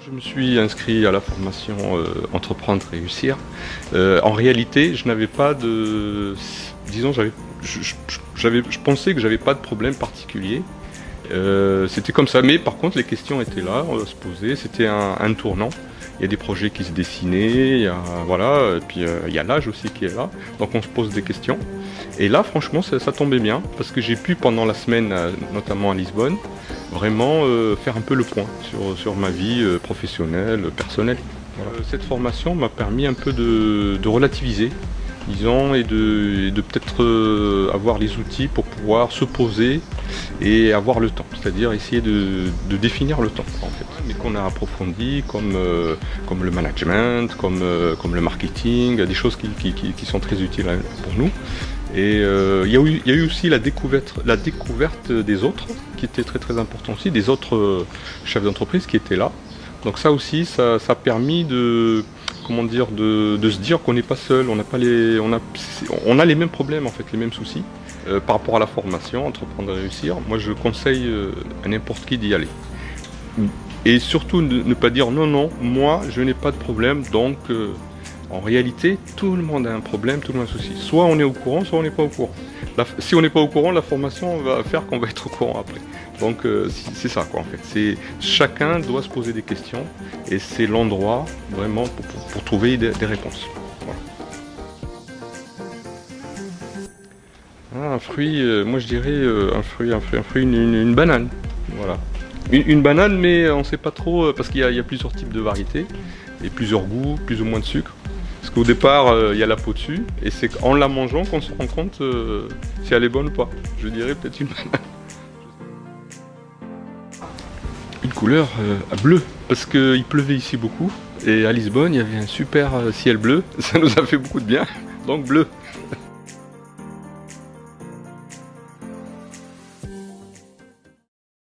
Je me suis inscrit à la formation Entreprendre, Réussir. En réalité, je n'avais pas de... Disons, je pensais que j'avais pas de problème particulier. C'était comme ça, mais par contre les questions étaient là, on se posait, c'était un tournant. Il y a des projets qui se dessinaient, voilà, et puis il y a l'âge aussi qui est là, donc on se pose des questions. Et là franchement ça tombait bien, parce que j'ai pu pendant la semaine, notamment à Lisbonne, vraiment faire un peu le point sur ma vie professionnelle, personnelle. Voilà. Cette formation m'a permis un peu de relativiser, disons, et de peut-être avoir les outils pour pouvoir se poser et avoir le temps, c'est-à-dire essayer de définir le temps en fait, mais qu'on a approfondi comme le management, comme le marketing, des choses qui sont très utiles pour nous. Et il y a eu aussi la découverte des autres, qui était très très important aussi, des autres chefs d'entreprise qui étaient là. Donc ça aussi, ça a permis de se dire qu'on n'est pas seul, on a les mêmes problèmes en fait, les mêmes soucis. Par rapport à la formation, Entreprendre et Réussir, moi je conseille à n'importe qui d'y aller. Et surtout ne pas dire non, moi je n'ai pas de problème, donc en réalité tout le monde a un problème, tout le monde a un souci. Soit on est au courant, soit on n'est pas au courant. Si on n'est pas au courant, la formation va faire qu'on va être au courant après. Donc c'est ça quoi en fait. Chacun doit se poser des questions et c'est l'endroit vraiment pour trouver des réponses. Voilà. Un fruit, moi je dirais une banane. Voilà. Une banane, mais on ne sait pas trop parce qu'il y a plusieurs types de variétés et plusieurs goûts, plus ou moins de sucre. Parce qu'au départ, il y a la peau dessus et c'est en la mangeant qu'on se rend compte si elle est bonne ou pas. Je dirais peut-être une banane. Une couleur bleue, parce qu'il pleuvait ici beaucoup et à Lisbonne il y avait un super ciel bleu, ça nous a fait beaucoup de bien, donc bleu.